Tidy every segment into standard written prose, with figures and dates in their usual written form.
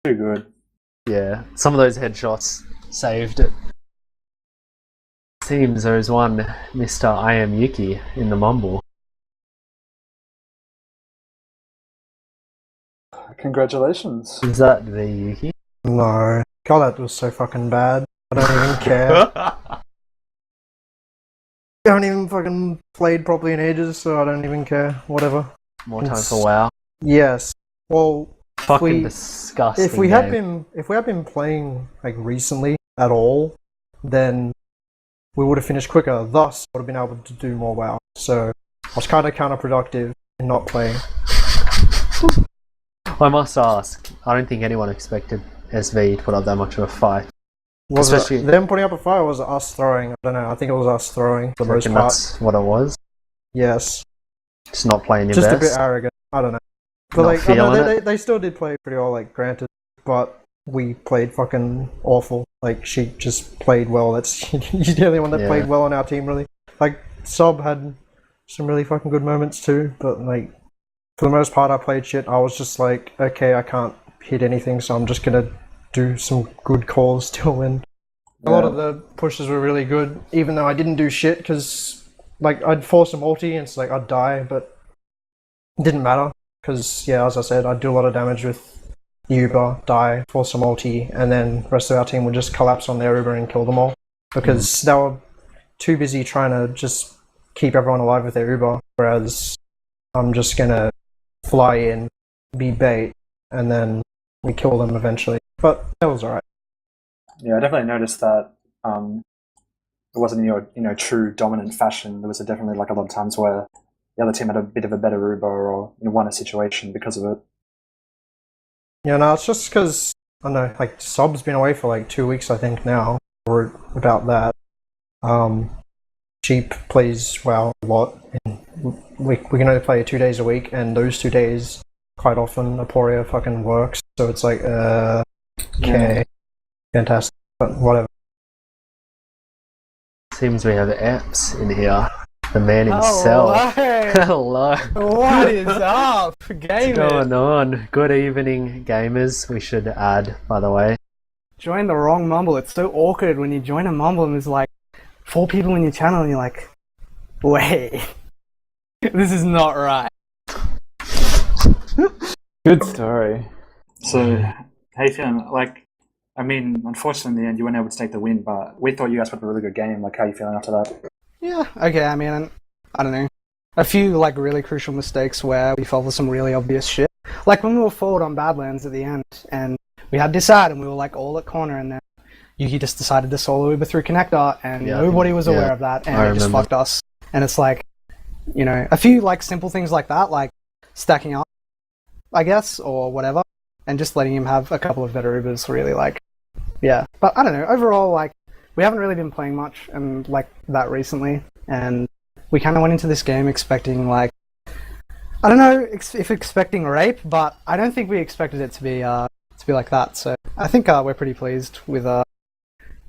Too good. Yeah, some of those headshots saved it. Seems there is one Mr. I am Yuki in the mumble. Congratulations. Is that the Yuki? No. God, that was so fucking bad. I don't even care. I haven't even fucking played properly in ages, so I don't even care. Whatever. More time for WoW. Yes. Well, Fucking disgusting. if we had been playing like recently at all, then we would have finished quicker. Thus, would have been able to do more WoW. So I was kind of counterproductive in not playing. I must ask. I don't think anyone expected SV to put up that much of a fight. Was it them putting up a fight, or was it us throwing? I don't know. I think it was us throwing for the most part. That's what it was. Yes. Just not playing your Just best. a bit arrogant. I don't know. But Not like, I know feeling they still did play pretty well, like, granted. But we played fucking awful. Like, she just played well. She's the only one that played well on our team, really. Like, Sob had some really fucking good moments too, but like, for the most part I played shit. I was just like, okay, I can't hit anything, so I'm just gonna do some good calls to win. A lot of the pushes were really good, even though I didn't do shit, because like, I'd force a multi and it's like, I'd die, but it didn't matter. Because, yeah, as I said, I'd do a lot of damage with Uber, die, force a multi, and then the rest of our team would just collapse on their Uber and kill them all. Because they were too busy trying to just keep everyone alive with their Uber, whereas I'm just gonna fly in, be bait, and then we kill them eventually. But that was alright. Yeah, I definitely noticed that it wasn't in your true dominant fashion. There was definitely like a lot of times where the other team had a bit of a better Uber or won a situation because of it. Yeah, no, it's just because, I don't know, like, Sob's been away for like 2 weeks, I think, now, or about that. Sheep plays WoW a lot, and we can only play 2 days a week, and those 2 days, quite often, Aporia fucking works, so it's like, okay, fantastic, but whatever. Seems we have apps in here. The man himself. Hello. Hello. What is up, gamers? What's going on? Good evening, gamers. We should add, by the way. Join the wrong mumble. It's so awkward when you join a mumble and there's like 4 people in your channel and you're like, wait, this is not right. Good story. So, how you feeling? Like, I mean, unfortunately, in the end, you weren't able to take the win, but we thought you guys put up a really good game. Like, how you feeling after that? Yeah, okay, I mean, I don't know. A few, like, really crucial mistakes where we fell for some really obvious shit. Like, when we were forward on Badlands at the end, and we had this ad, and we were, like, all at corner, and then Yuki just decided to solo Uber through connector, and nobody was aware of that, and it just fucked us. And it's like, you know, a few, like, simple things like that, like stacking up, I guess, or whatever, and just letting him have a couple of better Ubers, really, like, yeah. But, I don't know, overall, like, we haven't really been playing much and like that recently, and we kind of went into this game expecting, like, I don't know if expecting rape, but I don't think we expected it to be like that. So I think we're pretty pleased with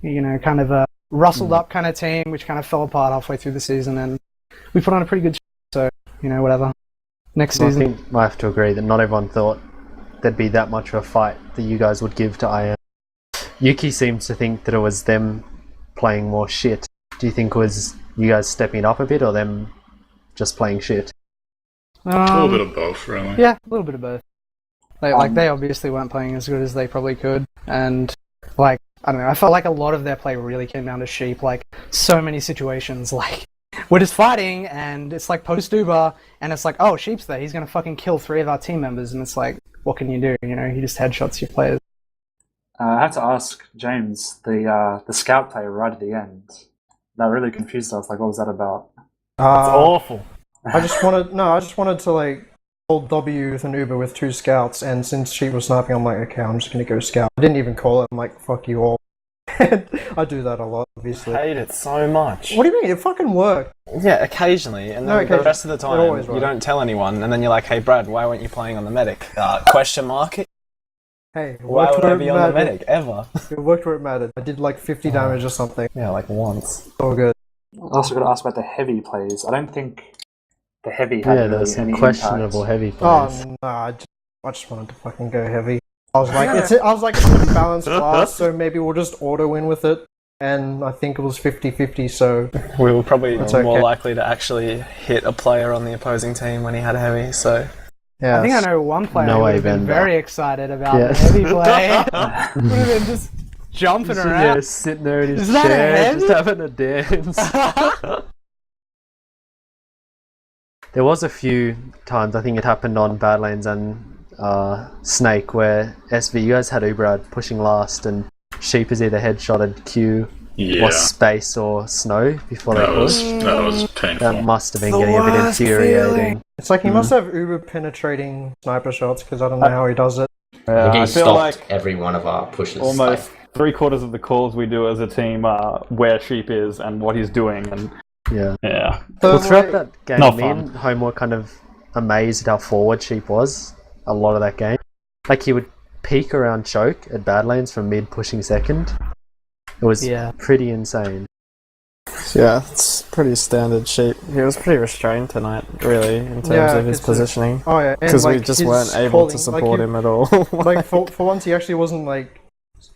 you know, kind of a rustled up kind of team, which kind of fell apart halfway through the season, and we put on a pretty good show. So, you know, whatever. Next season, I think I have to agree that not everyone thought there'd be that much of a fight that you guys would give to IM. Yuki seems to think that it was them playing more shit. Do you think it was you guys stepping it up a bit, or them just playing shit? A little bit of both, really. Yeah, a little bit of both. Like, they obviously weren't playing as good as they probably could, and, like, I don't know, I felt like a lot of their play really came down to Sheep. Like, so many situations, like, we're just fighting, and it's like post-Uber, and it's like, oh, Sheep's there, he's gonna fucking kill 3 of our team members, and it's like, what can you do? You know, he just headshots your players. I have to ask James, the scout play right at the end. That really confused us. Like, what was that about? It's awful. I just wanted to like hold W with an Uber with 2 scouts, and since she was sniping, I'm like, okay, I'm just gonna go scout. I didn't even call it. I'm like, fuck you all. I do that a lot, obviously. I hate it so much. What do you mean? It fucking worked. Yeah, occasionally, and then the rest of the time you right. don't tell anyone, and then you're like, hey Brad, why weren't you playing on the medic? Question mark? Hey, it Why worked would I where be it on the mattered. medic, ever? It worked where it mattered. I did like 50 damage or something. Yeah, like once. All good. I also got to ask about the heavy plays. I don't think the heavy had Yeah, there was some any questionable impact. heavy plays. Oh, no, I just wanted to fucking go heavy. I was like, it's a balanced class, so maybe we'll just auto win with it. And I think it was 50-50, so We were probably That's more okay. likely to actually hit a player on the opposing team when he had heavy, so... yeah. I think I know one player No who would way, have been Ben. very excited about Yeah. the heavy play. Would have been just jumping around. Yeah, sitting there in his Is that a chair, heavy? just having a dance. There was a few times, I think it happened on Badlands and Snake, where SV, you guys had Ubrad pushing last, and Sheep has either headshotted Q Yeah, or Space or Snow before they that was pushed. painful. That must have been The getting a bit worst infuriating. feeling. It's like he must have uber penetrating sniper shots because I don't know how he does it. I think he I feel stopped like every one of our pushes. almost 3/4 of the calls we do as a team are where Sheep is and what he's doing, and Yeah. yeah. So, Well, throughout like, that game, Not me fun. and Home were kind of amazed at how forward Sheep was a lot of that game. Like, he would peak around choke at Badlands from mid pushing second. It was Yeah. pretty insane. Yeah, it's pretty standard Sheep. He was pretty restrained tonight, really, in terms Yeah, of his it's positioning. oh yeah, and, Because we like, just his weren't able calling, to like, support he- him at all. Like for once, he actually wasn't like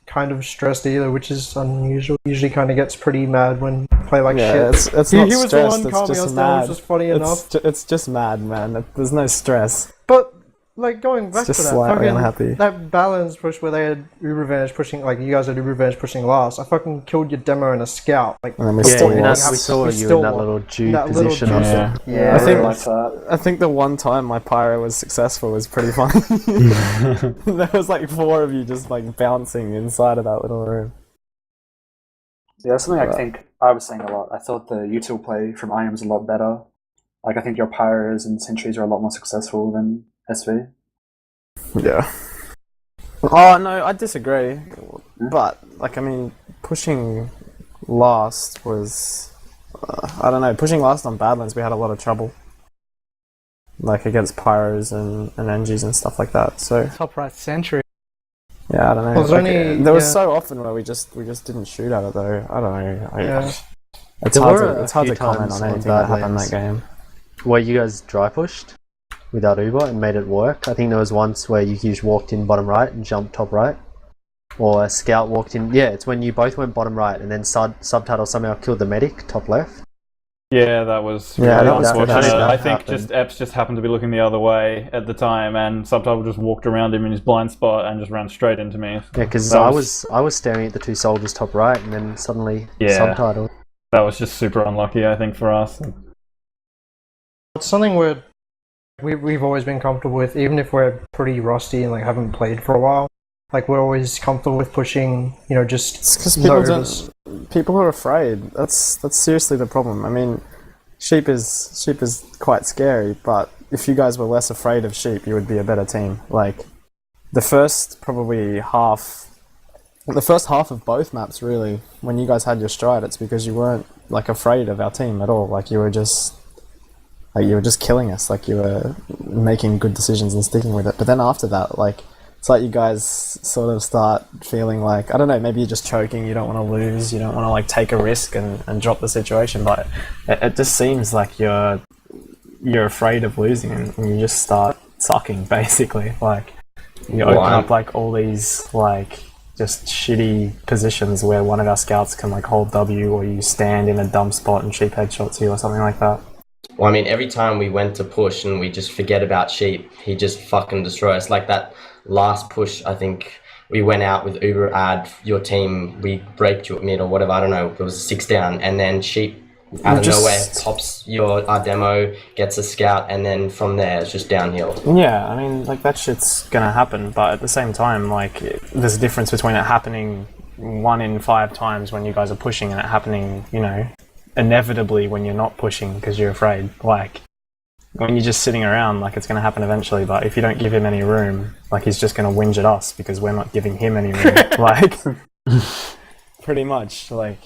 kind of stressed either, which is unusual. Usually, kind of gets pretty mad when you play like yeah, shit. it's He not was the stressed, one it's calming just us down, mad. which is funny enough. It's just mad, man. There's no stress. But like going back It's to just that, slightly fucking unhappy. that balance push where they had Uber Revenge pushing, like you guys had Uber Revenge pushing last. I fucking killed your demo and a scout. Like And then we Yeah, still and lost. we saw We you still in that won. little Jew That little position. Jew- Yeah. Yeah, I think- like that. I think the one time my pyro was successful was pretty fun. There was like 4 of you just like bouncing inside of that little room. Yeah, that's something I think I was saying a lot. I thought the util play from IM was a lot better. Like, I think your pyros and sentries are a lot more successful than SV. Yeah. Oh no, I disagree. But like, I mean, pushing last was, I don't know. Pushing last on Badlands, we had a lot of trouble, like against pyros and NGs and stuff like that. So Top right century. yeah, I don't know. Well, there's Like, only- there was yeah. so often where we just didn't shoot at it though. I don't know. Yeah. It's There hard were to, a it's hard few to comment times on on anything that happened in Badlands. that game. Where you guys dry pushed without Uber and made it work. I think there was once where you just walked in bottom right and jumped top right. Or a scout walked in. Yeah, it's when you both went bottom right and then subtitle somehow killed the medic top left. Yeah, that was Yeah, really that was- unfortunate. that I think happened. just Epps just happened to be looking the other way at the time, and Subtitle just walked around him in his blind spot and just ran straight into me. Yeah, because That I was staring at the two soldiers top right and then suddenly Yeah. subtitle. That was just super unlucky, I think, for us. It's something where we've always been comfortable with, even if we're pretty rusty and like haven't played for a while. Like we're always comfortable with pushing, you know, just It's because no people overs. people are afraid. That's seriously the problem. I mean, sheep is quite scary, but if you guys were less afraid of sheep, you would be a better team. Like the first half of both maps, really, when you guys had your stride, it's because you weren't like afraid of our team at all. Like you were just killing us. Like you were making good decisions and sticking with it. But then after that, like it's like you guys sort of start feeling like, I don't know, maybe you're just choking, you don't want to lose, you don't want to like take a risk and drop the situation, but it just seems like you're afraid of losing and you just start sucking, basically. Like you open up like all these like just shitty positions where one of our scouts can like hold W, or you stand in a dumb spot and sheep headshots you or something like that. Well, I mean, every time we went to push and we just forget about sheep, he just fucking destroys us. Like that last push, I think we went out with Uber ad, your team, we raped you at mid or whatever, I don't know, it was 6 down, and then sheep out of nowhere pops our demo, gets a scout, and then from there it's just downhill. Yeah, I mean, like that shit's gonna happen, but at the same time, like there's a difference between it happening 1 in 5 times when you guys are pushing and it happening, you know, inevitably when you're not pushing because you're afraid. Like when you're just sitting around, like it's gonna happen eventually, but if you don't give him any room, like he's just gonna whinge at us because we're not giving him any room. Like pretty much, like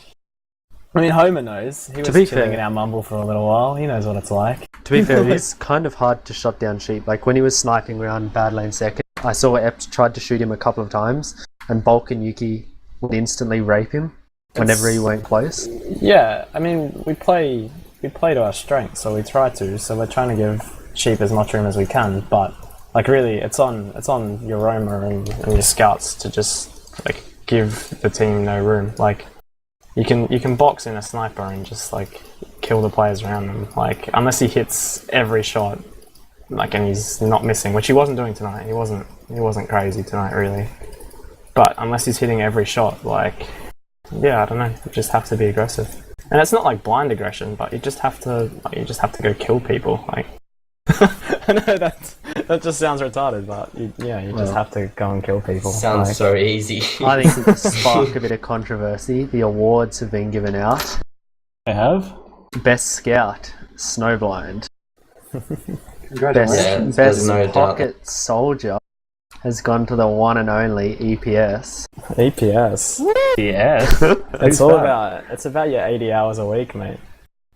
I mean, Homer knows. He was be chilling fair- in our mumble for a little while. He knows what it's like. To be fair, it is kind of hard to shut down sheep. Like when he was sniping around bad lane second, I saw Epps tried to shoot him a couple of times, and Bulk and Yuki would instantly rape him whenever he went close. Yeah, I mean, we play to our strengths, so we try to. So we're trying to give sheep as much room as we can. But Like really, it's on your roamer and your scouts to just like give the team no room. Like you can box in a sniper and just like kill the players around them. Like unless he hits every shot, like and he's not missing, which he wasn't doing tonight. He wasn't crazy tonight really. But unless he's hitting every shot, like yeah, I don't know. You just have to be aggressive, and it's not like blind aggression, but you just have to go kill people. Like I know that just sounds retarded, but you just have to go and kill people. Sounds like, so easy. I think to spark a bit of controversy, the awards have been given out. They have? Best Scout, Snowblind. Congratulations. Best no doubt. Pocket Soldier has gone to the one and only EPS. EPS. Yes. It's about your 80 hours a week, mate.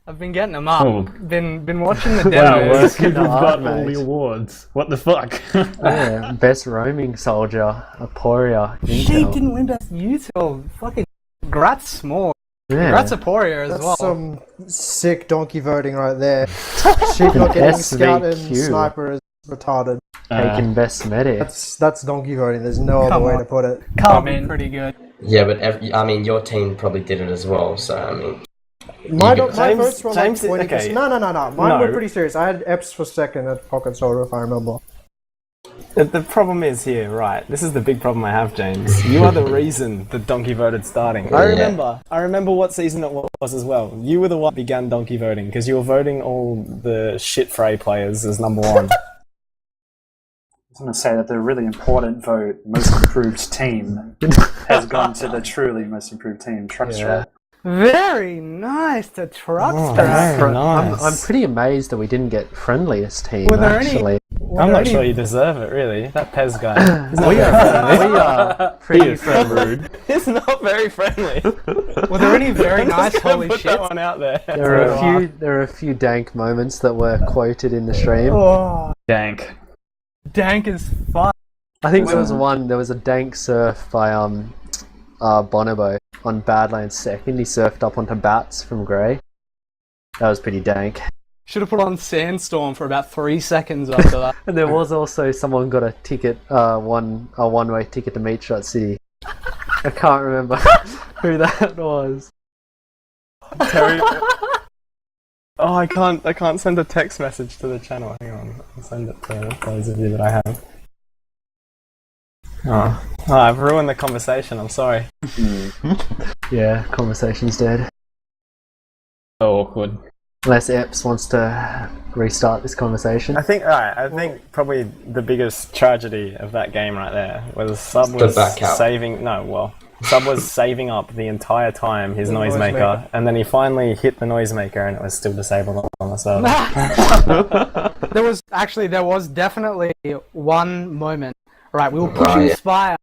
I've been getting them up. Oh. Been watching the Wow, demos. worst kid Kinda we've hard, got all mate. the awards. What the fuck? Yeah, Best Roaming Soldier, Aporia. She Intel. didn't win best util. Fucking grats small. Yeah. Grats Aporia as That's well. some sick donkey voting right there. Sheep not getting scout and SVQ. sniper is retarded. Taking Best Medic. That's donkey voting. There's no Come other way on. to put it. Can't be pretty good. Yeah, but I mean, your team probably did it as well. So I mean, My James- votes were like James did- 20%. okay. No. Mine No. were pretty serious. I had Epps for second at Pocket Soldier, if I remember. The problem is here, right? This is the big problem I have, James. You are the reason that Donkey voted starting. I remember what season it was as well. You were the one that began Donkey voting because you were voting all the shit Frey players as number one. I was going to say that the really important vote, most improved team, has gone to the truly most improved team, Truckster. Very nice to Truckster. very nice. I'm pretty amazed that we didn't get friendliest team, Were there any- actually. I'm not sure you deserve it, really. That Pez guy. He's not We very friendly. are pretty friendly. He's not very friendly. Were there any very nice Just gonna holy put shit? that one out there. There are a few dank moments that were quoted in the stream. Oh, Dank. dank as fuck. I think there was a dank surf by Bonobo on Badlands second. He surfed up onto Bats from Grey. That was pretty dank. Should have put on Sandstorm for about 3 seconds after that. And there was also someone got a ticket, a one-way ticket to Meat Shot City. I can't remember who that was. Terry. Oh, I can't send a text message to the channel. Hang on, I'll send it to those of you that I have. Oh, I've ruined the conversation. I'm sorry. Yeah, conversation's dead. So awkward. Unless Epps wants to restart this conversation. I think probably the biggest tragedy of that game right there was Sub The was back out. Sub was saving up the entire time his The noisemaker, noisemaker. and then he finally hit the noisemaker, and it was still disabled on the server. There was definitely one moment. Right, we were pushing Right. Spire.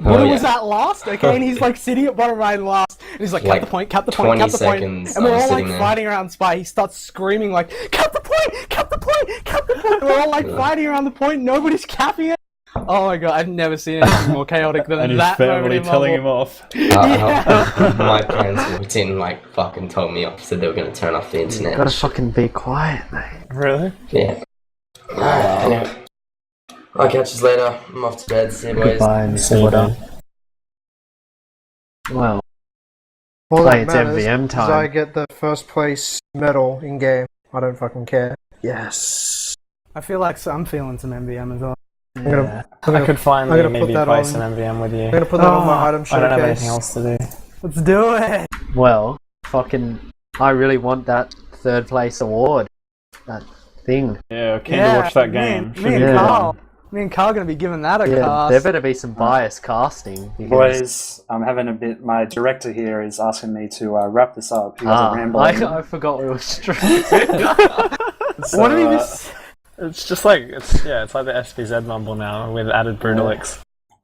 Buddha was yeah. at last, okay, and he's like sitting at bottom right last, and he's like, Like, cap the point, cap the point, 20 cap the point. seconds, And we're I'm all like sitting there. fighting around Spire. He starts screaming like, cap the point, cap the point, cap the point. And we're all like fighting around the point, nobody's capping it. Oh my god, I've never seen anything more chaotic than And his that moment family in telling him Marvel. off. My parents walked in, like, fucking told me off, said they were going to turn off the internet. Gotta fucking be quiet, mate. Really? Yeah. Anyway. I'll catch you later. I'm off to bed. See you boys. Goodbye, See Mr. you, Water. Dan. Well, All Play that it's matters MVM is time. I get the first place medal in game. I don't fucking care. Yes. I feel like I'm feeling some MVM as well. I'm gonna I could finally I'm gonna put maybe that place on- an MVM with you. I'm gonna put that on my item I don't have showcase. anything else to do. Let's do it. well, fucking, I really want that third place award. That thing. Yeah, keen to watch that game. Me Should and be Yeah. Carl. Me and Carl are gonna be giving that a Yeah, cast. there better be some biased casting. Because, Boys, I'm having a bit. My director here is asking me to wrap this up. You guys are rambling. I forgot we were streaming. What did he just? It's just like it's like the SPZ mumble now with added Brutalix.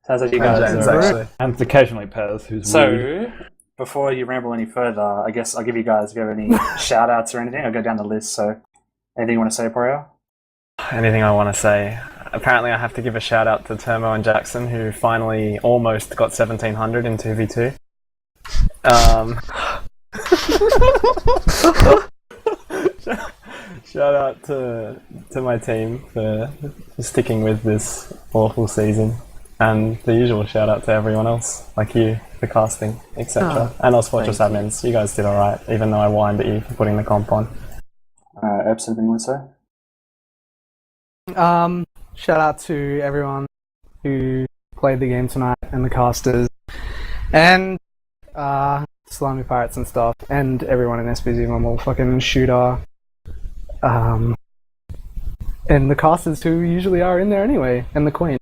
Sounds like you And guys James, are. actually. And occasionally Pez, who's So, rude. before you ramble any further, I guess I'll give you guys any shout outs or anything. I'll go down the list. So, anything you want to say, Porio? Anything I want to say? Apparently, I have to give a shout out to Termo and Jackson, who finally almost got 1700 in 2v2. Shout out to my team for sticking with this awful season, and the usual shout out to everyone else, like you, for casting, etc. And us Fortress admins. You guys did alright, even though I whined at you for putting the comp on. Epps, anything you want to say? Shout out to everyone who played the game tonight and the casters and Slimy Pirates and stuff, and everyone in SBZ Mumble, fucking Shooter, and the casters who usually are in there anyway, and the Queen.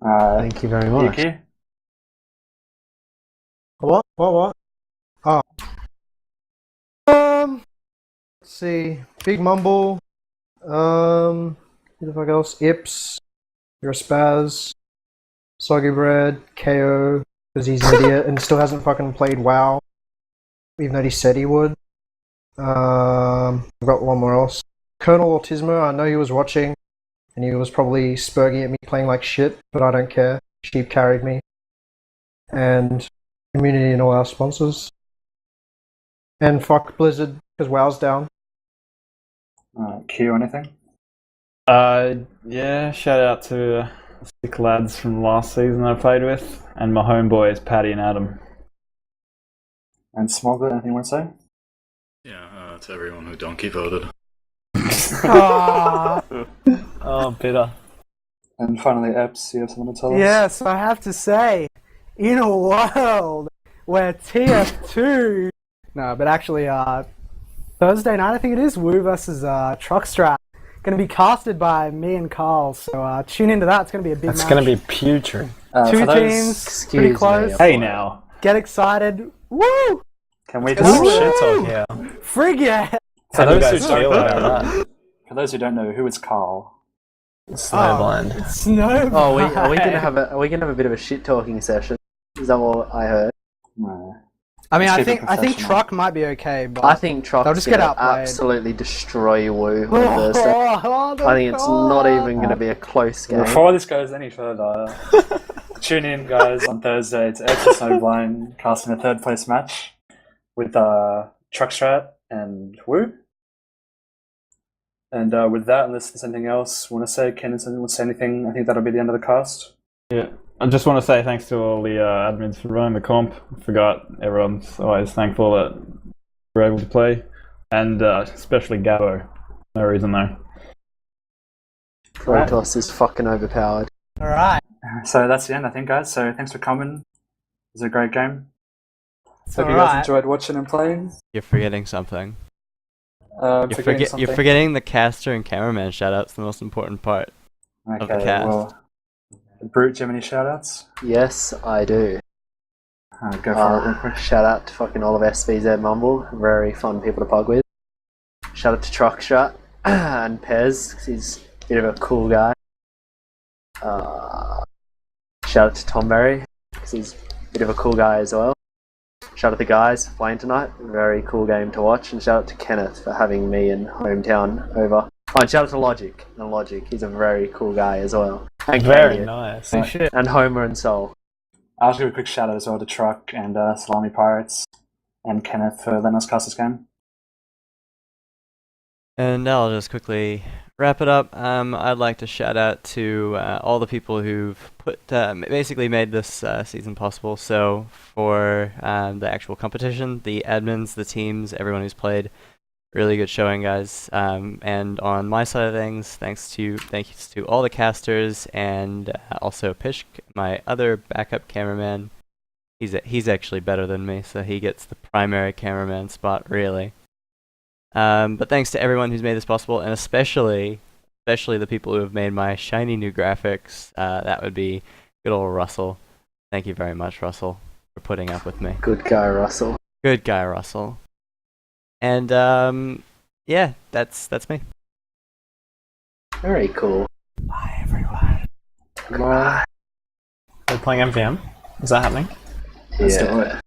Thank you very much. Yuki? What? Oh. Let's see. Big Mumble. Who the fuck else? Ips. You're a Spaz. Soggy Bread. KO. Because he's an idiot and still hasn't fucking played WoW. Even though he said he would. I've got one more else. Colonel Autismo. I know he was watching. And he was probably spurging at me playing like shit. But I don't care. Sheep carried me. And community and all our sponsors. And fuck Blizzard. Because WoW's down. Q, anything? Yeah, shout out to the sick lads from last season I played with, and my homeboys Paddy and Adam. And Smoglet, anything you want to say? Yeah, to everyone who donkey voted. Oh, bitter. And finally, Epps, you have something to tell us? Yes, I have to say, in a world where TF2... No, but actually, Thursday night, I think it is, Woo versus Truckstrap. Going to be casted by me and Carl, so tune into that. It's going to be a big match. It's going to be putrid. Two teams, pretty close. Hey now. Get excited. Woo! Can we Some just... shit talk here. Frig yeah! How do you guys don't feel know- about that? For those who don't know, who is Carl? Snowblind. Snow. Oh, are we gonna have a bit of a shit talking session? Is that what I heard? No. I mean, I Super think professional. Truck might be okay, but I think Truck's they'll just get gonna outplayed. absolutely destroy Woo on Thursday. I think it's not even going to be a close game. Before this goes any further, tune in, guys, on Thursday to Epps and Snowblind casting a third place match with Truckstrat and Woo. And with that, unless there's anything else you want to say, Kennison want to say anything, I think that'll be the end of the cast. Yeah, I just want to say thanks to all the admins for running the comp. I forgot, everyone's always thankful that we're able to play, and especially Gabo. No reason though. Protoss is fucking overpowered. Alright. So that's the end, I think, guys. So thanks for coming. It was a great game. Hope you alright. guys enjoyed watching and playing. You're forgetting something. Forgetting You're forgetting the caster and cameraman shoutouts, the most important part of the Okay, cast. well, Brute, do you have any shoutouts? Yes, I do. Go for it real quick. Shout out to fucking all of SVZ Mumble. Very fun people to pug with. Shout out to Truckshot and Pez, 'cause he's a bit of a cool guy. Shout out to Tom Berry, because he's a bit of a cool guy as well. Shout out to the guys playing tonight. Very cool game to watch. And shout out to Kenneth for having me and Hometown over. Oh, and shout out to Logic. And Logic, he's a very cool guy as well. And Very Canadian. nice. And Homer and Soul. I'll just give a quick shout out as well to Truck and Salami Pirates and Kenneth for letting us cast this game. And I'll just quickly wrap it up. I'd like to shout out to all the people who've basically made this season possible. So for the actual competition, the admins, the teams, everyone who's played, really good showing, guys. And on my side of things, thanks to all the casters and also Pishk, my other backup cameraman. He's actually better than me, so he gets the primary cameraman spot, really. But thanks to everyone who's made this possible, and especially the people who have made my shiny new graphics. That would be good old Russell. Thank you very much, Russell, for putting up with me. Good guy, Russell. Good guy, Russell. And yeah, that's me. Very cool. Bye, everyone. Goodbye. We're playing MVM. Is that happening? Yeah.